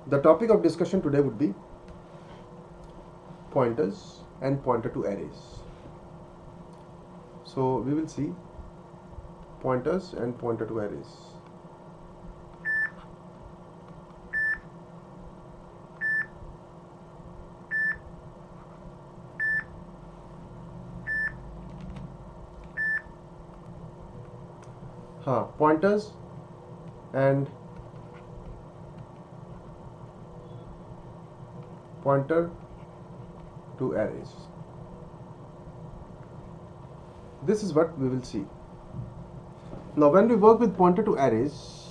The topic of discussion today would be pointers and pointer to arrays. So we will see pointers and pointer to arrays. Pointers and pointer to arrays. This is what we will see. Now when we work with pointer to arrays,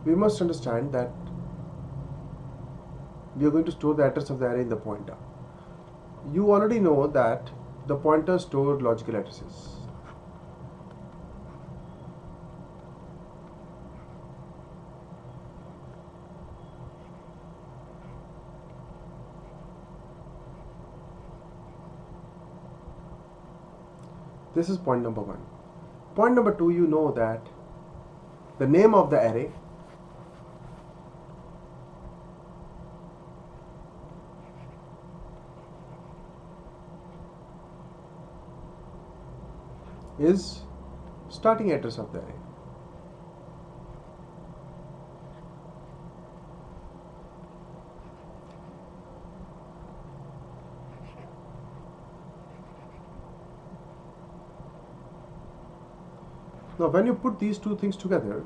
we must understand that we are going to store the address of the array in the pointer. You already know that the pointers store logical addresses. This is point number 1. Point number 2, you know that the name of the array is starting address of the array. Now when you put these two things together,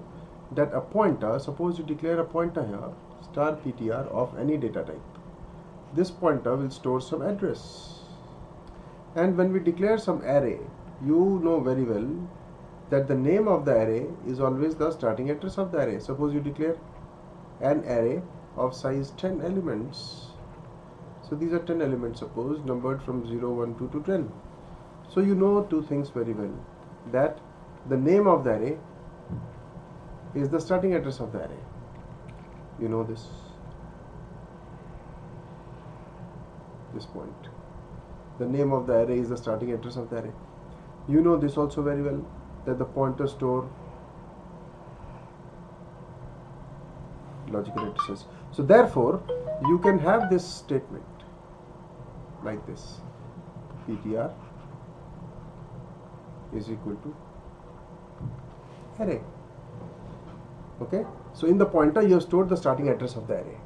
that a pointer, suppose you declare a pointer here, star ptr of any data type. This pointer will store some address. And when we declare some array, you know very well that the name of the array is always the starting address of the array. Suppose you declare an array of size 10 elements. So these are 10 elements, suppose, numbered from 0, 1, 2 to 10. So you know two things very well, that the name of the array is the starting address of the array. You know this point. The name of the array is the starting address of the array. You know this also very well, that the pointers store logical addresses. So therefore, you can have this statement like this: ptr is equal to array. Okay, so in the pointer you have stored the starting address of the array.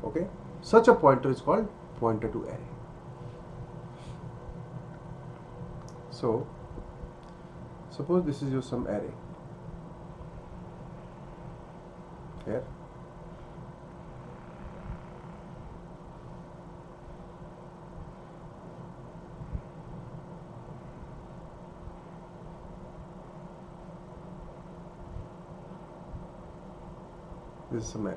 Okay, such a pointer is called pointer to array. So suppose this is your some array here. This is some array.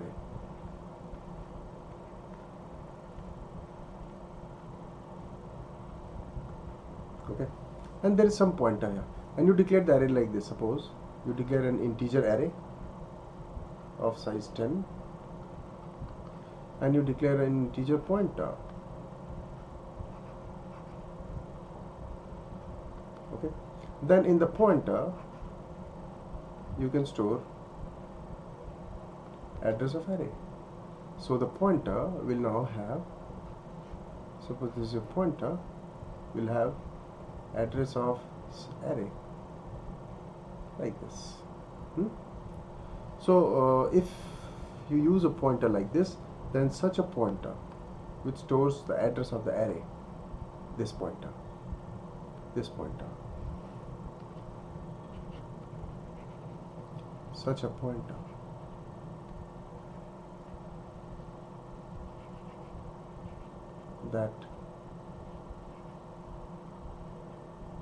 Okay, and there is some pointer here, and you declare the array like this. Suppose you declare an integer array of size 10, and you declare an integer pointer. Okay, then in the pointer you can store address of array. So the pointer will now have, suppose this is a pointer, will have address of array like this. So if you use a pointer like this, then such a pointer which stores the address of the array, this pointer, such a pointer that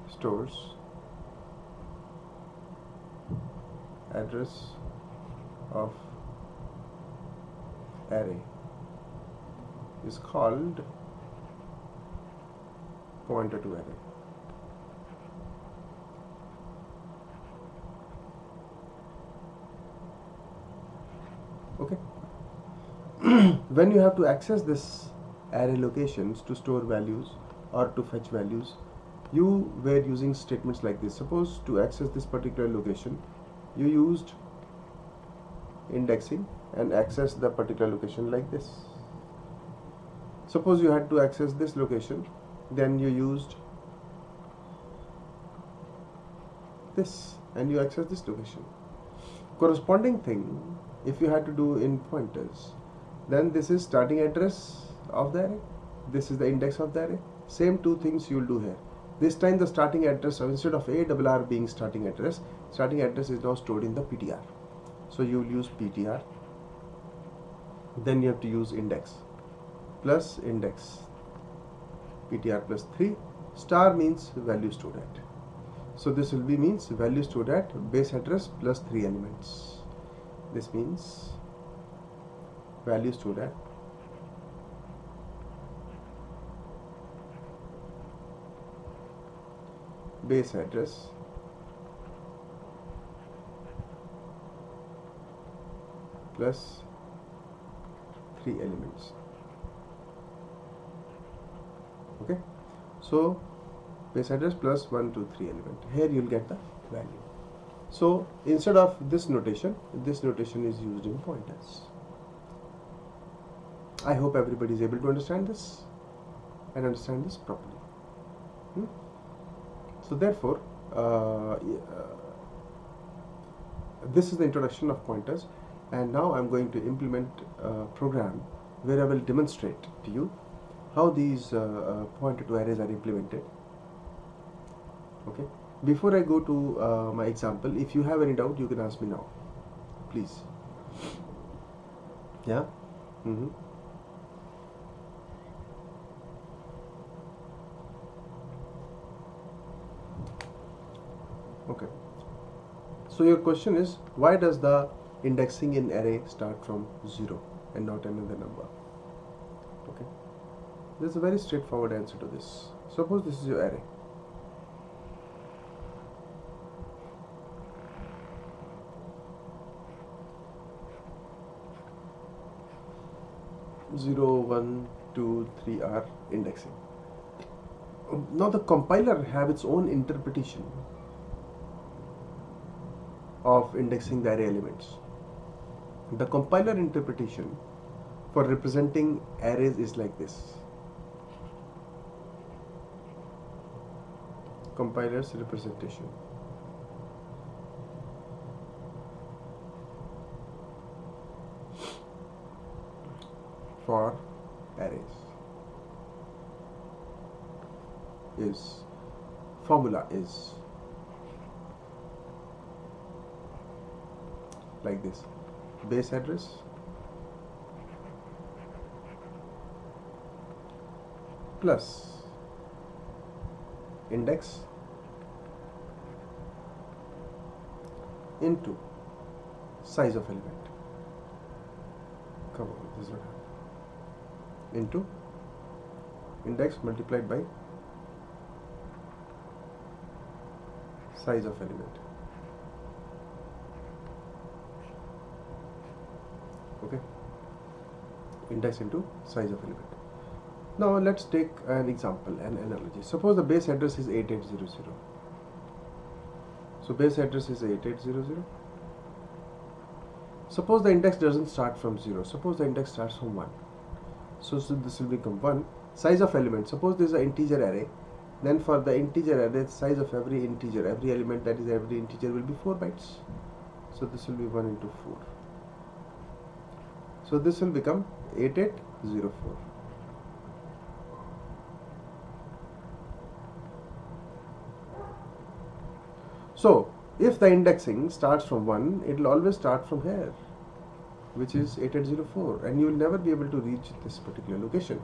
stores address of array is called pointer to array. Okay. When you have to access this array locations to store values or to fetch values, you were using statements like this. Suppose to access this particular location, you used indexing and access the particular location like this. Suppose you had to access this location, then you used this and you access this location. Corresponding thing, if you had to do in pointers, then this is starting address of the array, this is the index of the array. Same two things you will do here. This time the starting address, instead of ARR being starting address is now stored in the PTR. So you will use PTR, then you have to use index plus index, PTR plus 3, star means value stored at. So this will be means value stored at base address plus 3 elements. This means value stored at base address plus 3 elements. Okay, so base address plus 1, 2, 3 element. Here you will get the value. So instead of this notation is used in pointers. I hope everybody is able to understand this and understand this properly. So therefore, this is the introduction of pointers, and now I'm going to implement a program where I will demonstrate to you how these pointer to arrays are implemented. Okay. Before I go to my example, if you have any doubt, you can ask me now, please. Yeah. Okay. So your question is, why does the indexing in array start from 0 and not another number? Okay. There's a very straightforward answer to this. Suppose this is your array. Zero, 1, 2, 3 are indexing. Now the compiler have its own interpretation of indexing the array elements. The compiler interpretation for representing arrays is like this. Compiler's representation. For arrays is, formula is like this: base address plus index into size of element. Come on, this is what happens. Into index multiplied by size of element. Okay, index into size of element. Now let's take an example, an analogy. Suppose the base address is 8800. So base address is 8800. Suppose the index doesn't start from 0. Suppose the index starts from 1. So this will become 1. Size of element. Suppose this is an integer array. Then for the integer array, the size of every integer, every element that is every integer will be 4 bytes. So this will be 1 into 4. So this will become 8804. So if the indexing starts from 1, it will always start from here, which is 8804, and you will never be able to reach this particular location.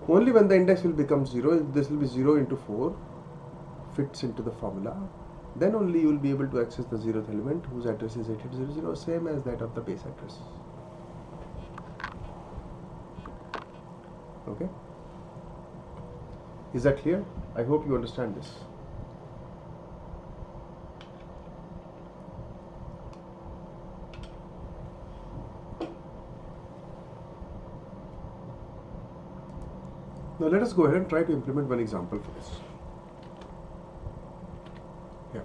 Only when the index will become 0, this will be 0 into 4, fits into the formula, then only you will be able to access the 0th element whose address is 8800, same as that of the base address. Okay? Is that clear? I hope you understand this. Now let us go ahead and try to implement one example for this. Yeah.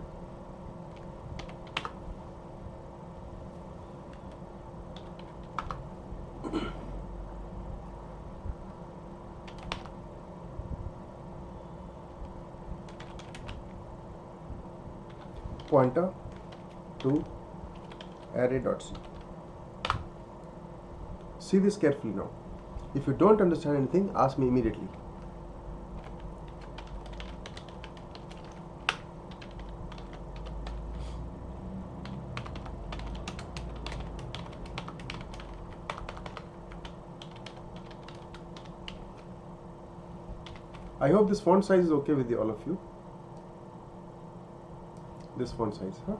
pointer to array.c. See this carefully now. If you don't understand anything, ask me immediately. I hope this font size is okay with all of you. This font size, huh?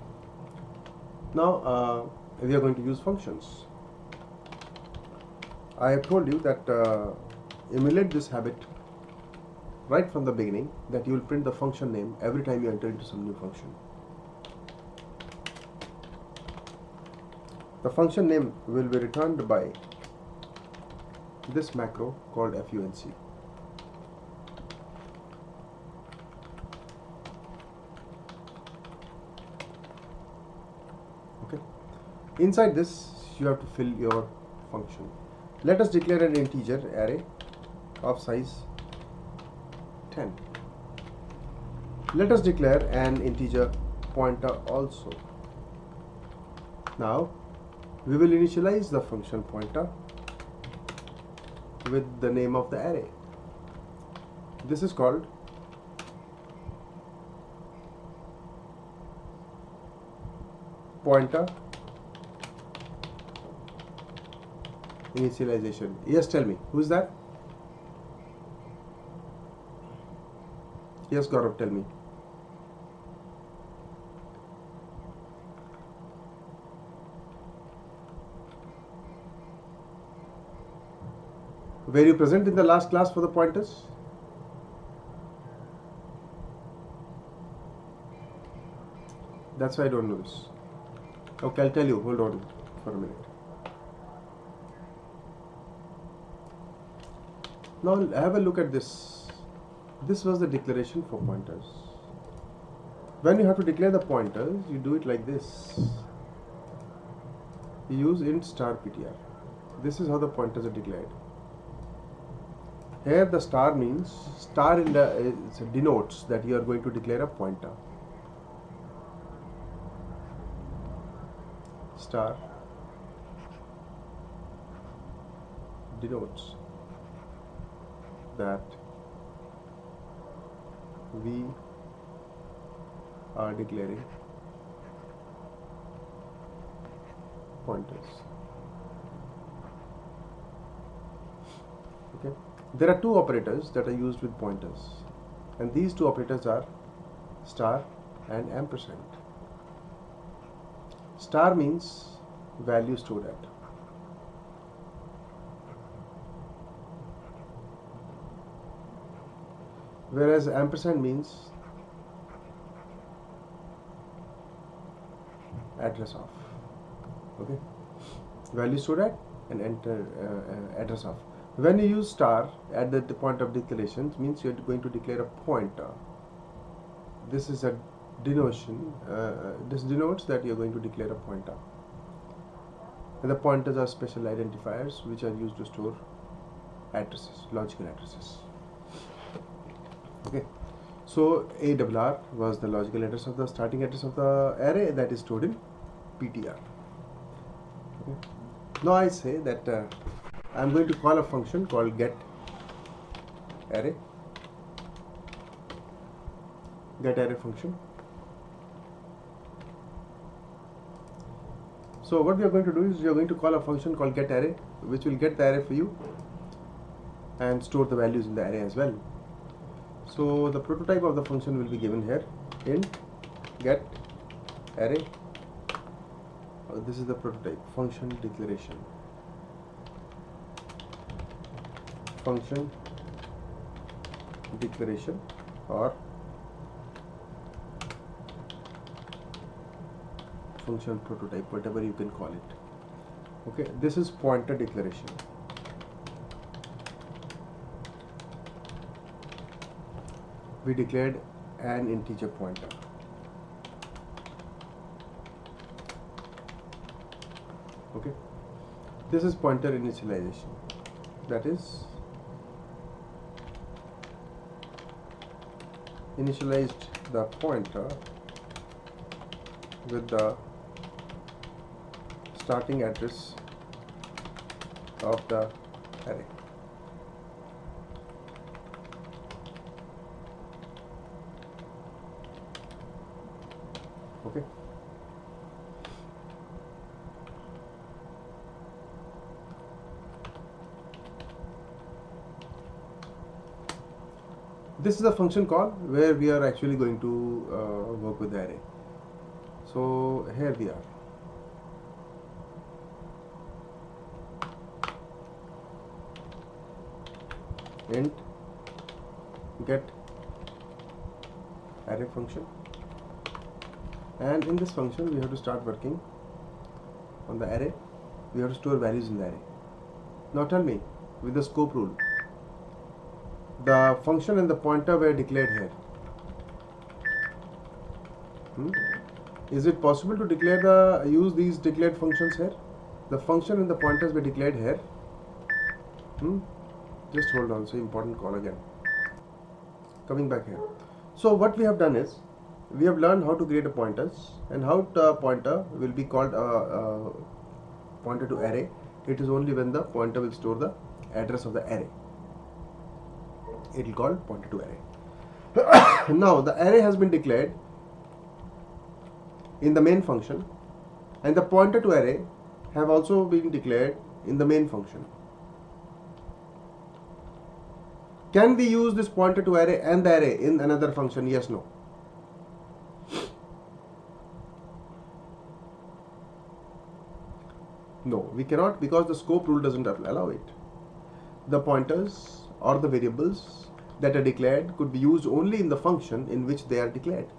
Now we are going to use functions. I have told you that emulate this habit right from the beginning, that you will print the function name every time you enter into some new function. The function name will be returned by this macro called func. Okay. Inside this, you have to fill your function. Let us declare an integer array of size 10. Let us declare an integer pointer also. Now we will initialize the function pointer with the name of the array. This is called pointer initialization. Yes, tell me, who is that? Yes, Gaurav, tell me. Were you present in the last class for the pointers? That's why I don't know this. Okay, I'll tell you. Hold on for a minute. Now have a look at this. This was the declaration for pointers. When you have to declare the pointers, you do it like this. You use int star ptr. This is how the pointers are declared. Here the star means, star in the denotes that you are going to declare a pointer. Star denotes that we are declaring pointers. Okay. There are two operators that are used with pointers, and these two operators are star and ampersand. Star means value stored at. Whereas ampersand means address of. Okay, value stored at and enter address of. When you use star at the point of declaration, it means you are going to declare a pointer. This is a denotion. This denotes that you are going to declare a pointer. And the pointers are special identifiers which are used to store addresses, logical addresses. Okay, so ARR was the logical address of the starting address of the array that is stored in PTR. Okay. Now I say that I am going to call a function called get array function. So what we are going to do is we are going to call a function called get array, which will get the array for you and store the values in the array as well. So the prototype of the function will be given here in get array. This is the prototype function declaration. Function declaration or function prototype, whatever you can call it. Okay, this is pointer declaration. We declared an integer pointer. Okay, this is pointer initialization. That is initialized the pointer with the starting address of the array. Okay. This is a function call where we are actually going to work with the array. So here we are. Int get array function, and in this function we have to start working on the array. We have to store values in the array. Now tell me, with the scope rule, the function and the pointer were declared here. Is it possible to use these declared functions here? The function and the pointers were declared here. Just hold on, so important call again. Coming back here. So what we have done is, we have learned how to create a pointers, and how the pointer will be called a pointer to array. It is only when the pointer will store the address of the array. It will call pointer to array. Now the array has been declared in the main function, and the pointer to array have also been declared in the main function. Can we use this pointer to array and the array in another function? Yes, no. No, we cannot, because the scope rule doesn't allow it. The pointers or the variables that are declared could be used only in the function in which they are declared.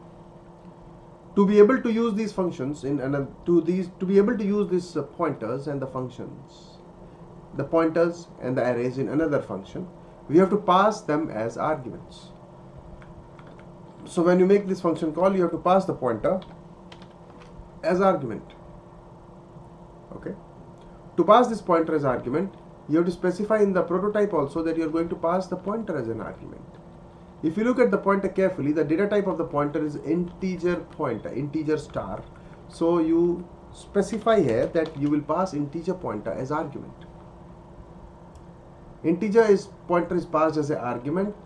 To be able to use these functions to be able to use these pointers and the functions, the pointers and the arrays in another function, we have to pass them as arguments. So when you make this function call, you have to pass the pointer as argument. Okay. To pass this pointer as argument, you have to specify in the prototype also that you are going to pass the pointer as an argument. If you look at the pointer carefully, the data type of the pointer is integer pointer, integer star. So you specify here that you will pass integer pointer as argument. Pointer is passed as an argument,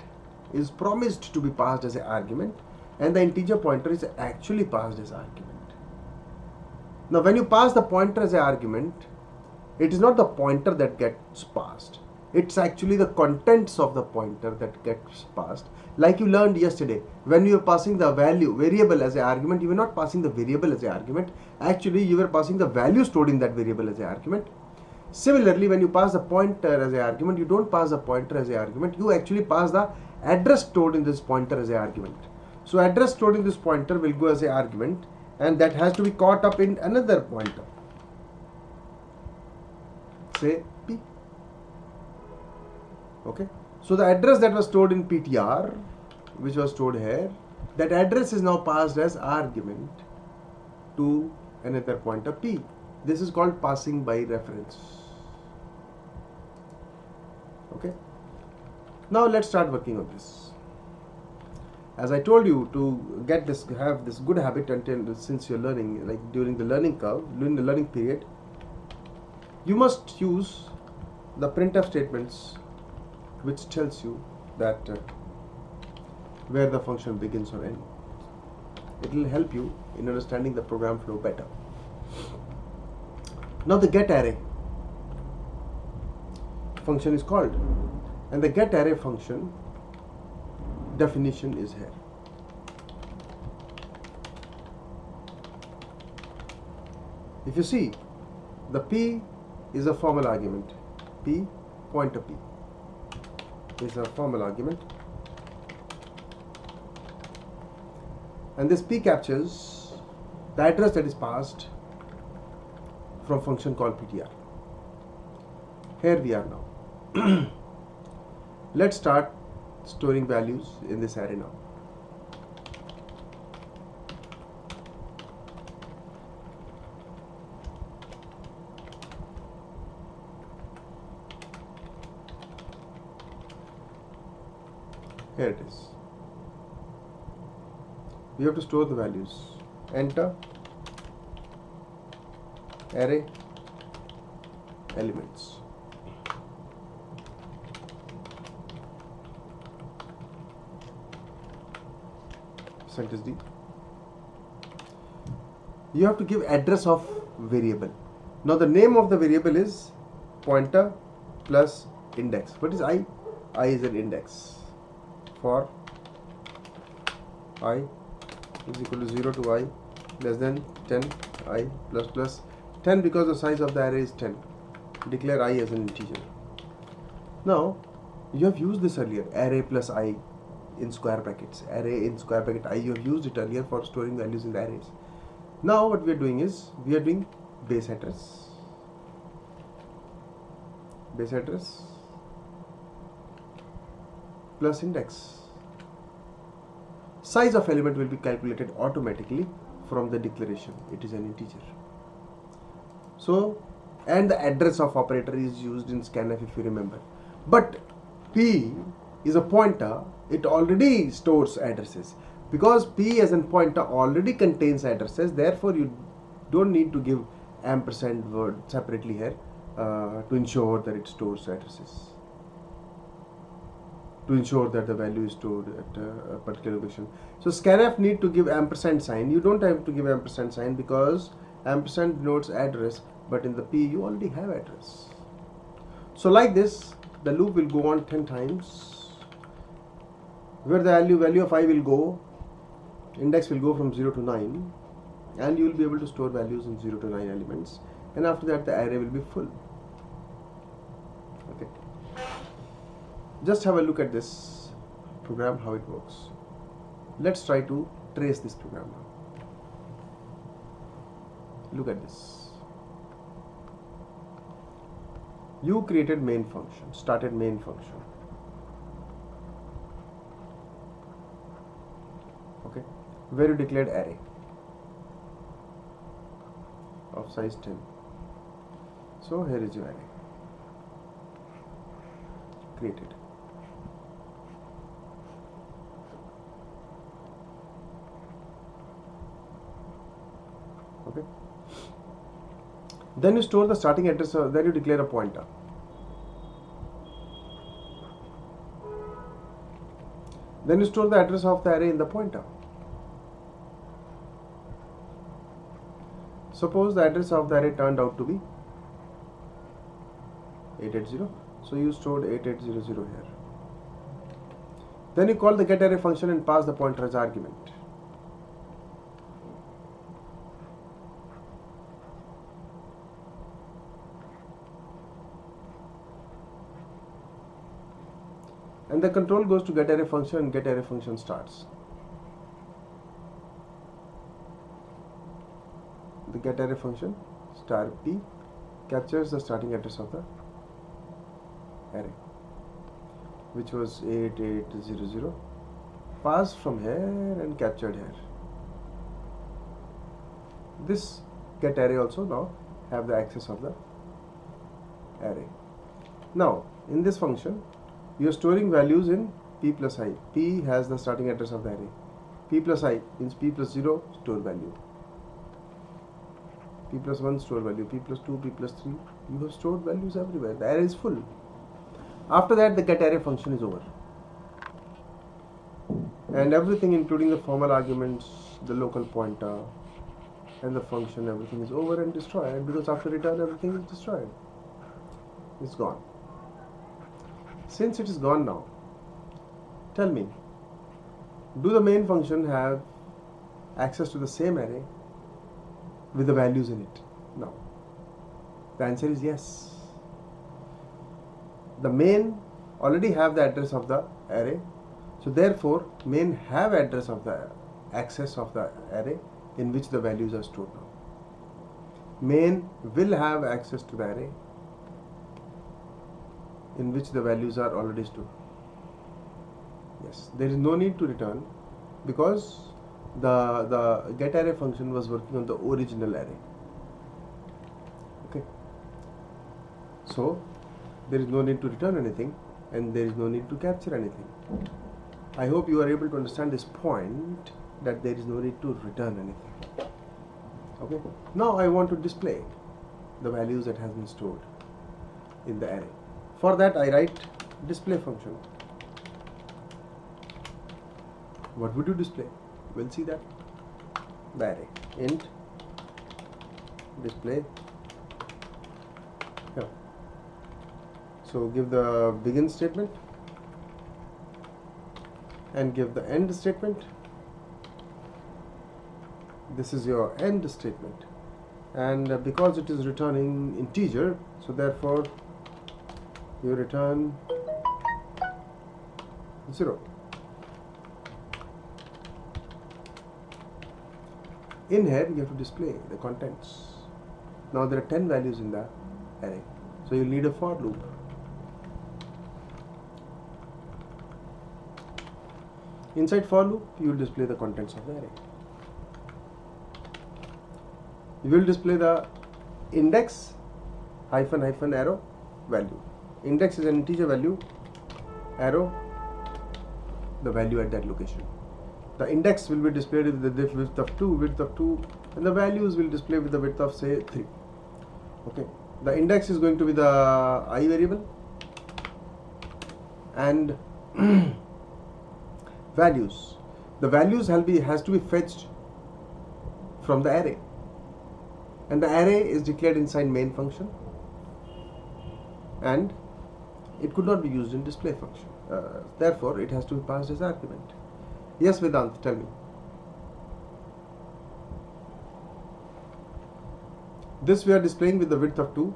is promised to be passed as an argument, and the integer pointer is actually passed as argument. Now when you pass the pointer as an argument, it is not the pointer that gets passed. It's actually the contents of the pointer that gets passed. Like you learned yesterday, when you were passing the variable as an argument, you were not passing the variable as an argument. Actually, you were passing the value stored in that variable as an argument. Similarly, when you pass the pointer as an argument, you don't pass the pointer as an argument. You actually pass the address stored in this pointer as an argument. So address stored in this pointer will go as an argument, and that has to be caught up in another pointer. Say P. Okay. So the address that was stored in PTR, which was stored here, that address is now passed as argument to another pointer P. This is called passing by reference. Okay. Now let's start working on this. As I told you, to get this, have this good habit since you're learning, like during the learning curve, during the learning period, you must use the printf statements, which tells you that where the function begins or ends. It will help you in understanding the program flow better. Now the get array function is called, and the get array function definition is here. If you see, the P is a formal argument. P, pointer P is a formal argument, and this P captures the address that is passed from function called PTR. Here we are now. Let's start storing values in this array now. Here it is. We have to store the values. Enter array elements. Sentence D. You have to give address of variable. Now the name of the variable is pointer plus index. What is I? I is an index. For I is equal to 0 to I less than 10, I plus plus 10, because the size of the array is 10. Declare I as an integer. Now you have used this earlier, array plus I in square brackets. Array in square bracket I, you have used it earlier for storing values in the arrays. Now what we are doing is, we are doing base address plus index. Size of element will be calculated automatically from the declaration. It is an integer. So, and the address of operator is used in scanf, if you remember. But P is a pointer, it already stores addresses. Because P as a pointer already contains addresses, therefore you don't need to give ampersand word separately here to ensure that it stores addresses, to ensure that the value is stored at a particular location. So scanf need to give ampersand sign. You don't have to give ampersand sign because ampersand denotes address, but in the P you already have address. So like this, the loop will go on 10 times, where the value of I will go, index will go from 0 to 9, and you will be able to store values in 0 to 9 elements, and after that the array will be full. Okay. Just have a look at this program, how it works. Let's try to trace this program now. Look at this. You created main function, started main function. Okay, where you declared array of size 10. So here is your array created. Okay. Then you store the starting address, then you declare a pointer. Then you store the address of the array in the pointer. Suppose the address of the array turned out to be 880, so you stored 8800 here. Then you call the getArray function and pass the pointer as argument. And the control goes to getArray function, and getArray function starts. The getArray function star P captures the starting address of the array, which was 8800, passed from here and captured here. This getArray also now have the access of the array. Now in this function you are storing values in P plus I. P has the starting address of the array. P plus I means P plus 0 store value, P plus 1 store value, P plus 2, P plus 3. You have stored values everywhere. The array is full. After that the getArray function is over. And everything including the formal arguments, the local pointer and the function, everything is over and destroyed, because after return everything is destroyed. It's gone. Since it is gone now, tell me, do the main function have access to the same array with the values in it? No. The answer is yes. The main already have the address of the array, so therefore main have address of the access of the array in which the values are stored now. Main will have access to the array in which the values are already stored. Yes, there is no need to return, because the getArray function was working on the original array. Okay, so there is no need to return anything, and there is no need to capture anything. I hope you are able to understand this point, that there is no need to return anything. Okay, now I want to display the values that has been stored in the array. For that I write display function. What would you display? We'll see that. The array int display here. So give the begin statement and give the end statement. This is your end statement, and because it is returning integer, so therefore you return 0. In here you have to display the contents. Now there are 10 values in the array, so you need a for loop. Inside for loop you will display the contents of the array. You will display the index hyphen hyphen arrow value. Index is an integer value, arrow the value at that location. The index will be displayed with the width of 2, and the values will display with the width of say 3. Okay, the index is going to be the I variable, and values. The values has to be fetched from the array, and the array is declared inside main function, and it could not be used in display function. Therefore, it has to be passed as argument. Yes, Vedant, tell me. This we are displaying with the width of 2,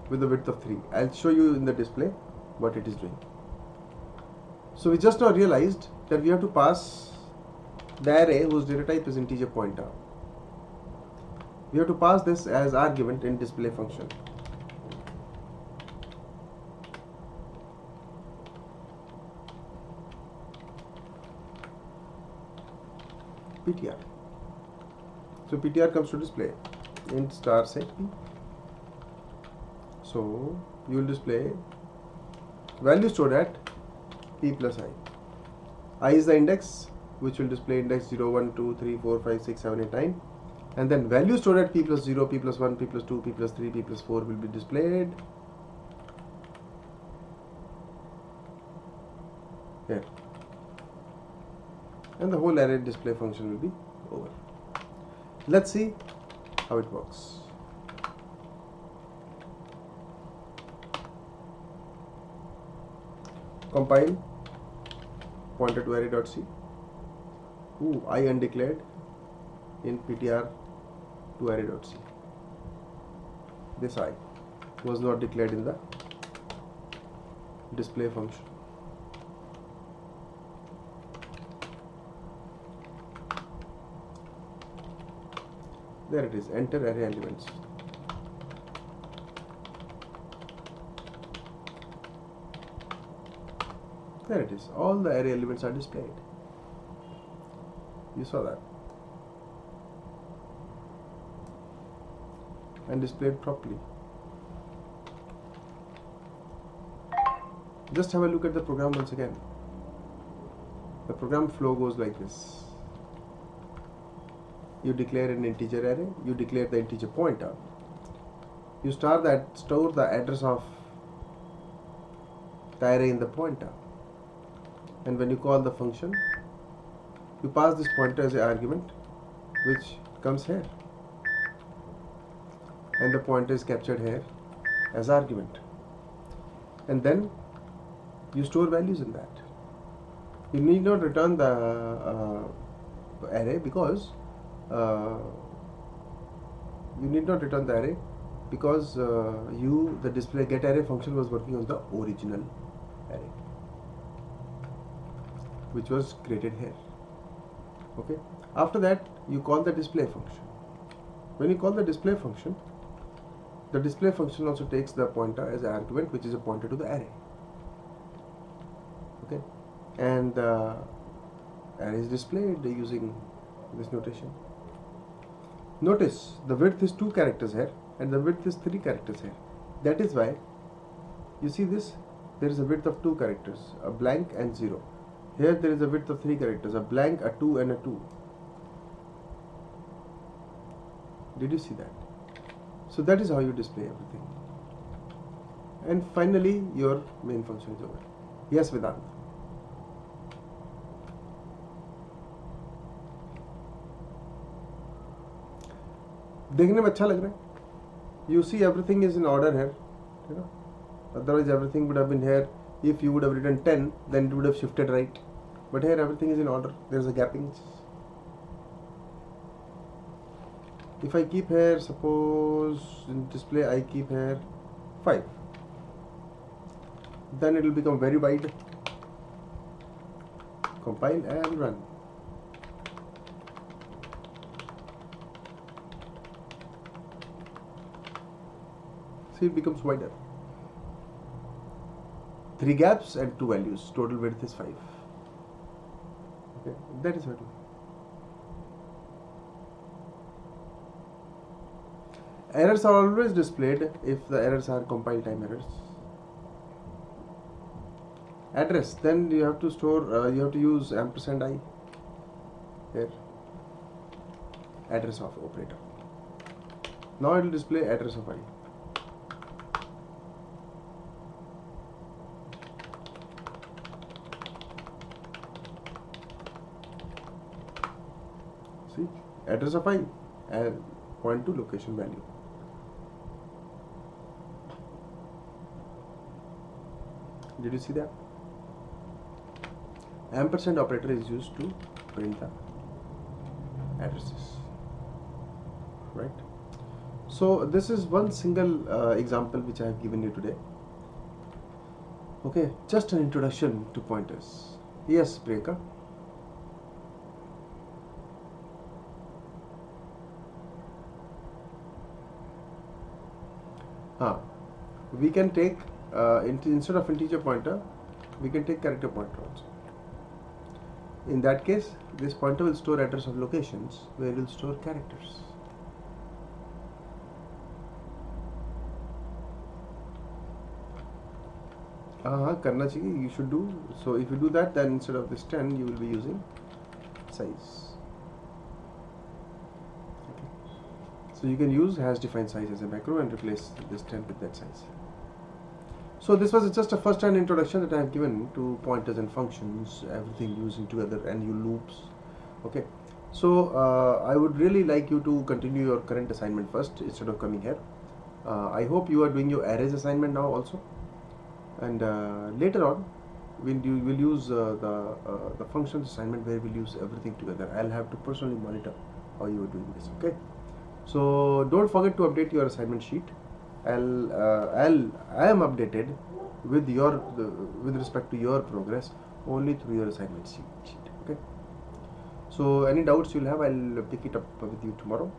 with the width of 3. I'll show you in the display what it is doing. So we just now realized that we have to pass the array whose data type is integer pointer. We have to pass this as argument in display function. PTR. So PTR comes to display int star set p. So you will display value stored at p plus I. I is the index, which will display index 0, 1, 2, 3, 4, 5, 6, 7, 8, 9. And then value stored at p plus 0, p plus 1, p plus 2, p plus 3, p plus 4 will be displayed here. And the whole array display function will be over. Let's see how it works. Compile PointerToArray.c. I undeclared in PTR_toArray.c. This I was not declared in the display function. There it is, enter array elements. There it is, all the array elements are displayed. You saw that. And displayed properly. Just have a look at the program once again. The program flow goes like this. You declare an integer array, you declare the integer pointer, you store the address of the array in the pointer, and when you call the function, you pass this pointer as an argument which comes here, and the pointer is captured here as argument, and then you store values in that. You need not return the array because you need not return the array because the display get array function was working on the original array which was created here. Okay. After that, you call the display function. When you call the display function also takes the pointer as an argument, which is a pointer to the array. Okay, and the array is displayed using this notation. Notice the width is 2 characters here and the width is 3 characters here. That is why you see this, there is a width of 2 characters, a blank and 0. Here there is a width of 3 characters, a blank, a 2 and a 2. Did you see that? So that is how you display everything. And finally your main function is over. Yes, Vedant. देखने में अच्छा लग रहा है. You see everything is in order here, you know. Otherwise everything would have been here. If you would have written 10, then it would have shifted right. But here everything is in order. There is a gapping. If I keep here, suppose in display I keep here 5, then it will become very wide. Compile and run. See, it becomes wider. 3 gaps and 2 values. Total width is 5. Okay, that is what. Errors are always displayed if the errors are compile time errors. Address, then you have to store, you have to use &i here. Address of operator. Now it will display address of I. See, address of I and point to location value. Did you see that? Ampersand operator is used to print the addresses, right? So this is one single example which I have given you today. Okay, just an introduction to pointers. Yes, Priyanka. We can take instead of integer pointer, we can take character pointer also. In that case, this pointer will store address of locations where it will store characters. Karna chahiye, you should do. So if you do that, then instead of this 10, you will be using size. Okay. So you can use hash defined size as a macro and replace this 10 with that size. So this was just a first hand introduction that I have given to pointers and functions, everything using together, and you loops. Okay. So I would really like you to continue your current assignment first instead of coming here. I hope you are doing your arrays assignment now also. And later on, we'll use the functions assignment where we'll use everything together. I'll have to personally monitor how you are doing this. Okay. So don't forget to update your assignment sheet. I am updated with your with respect to your progress only through your assignment sheet. Okay. So any doubts you'll have, I'll pick it up with you tomorrow.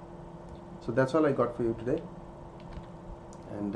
So that's all I got for you today. And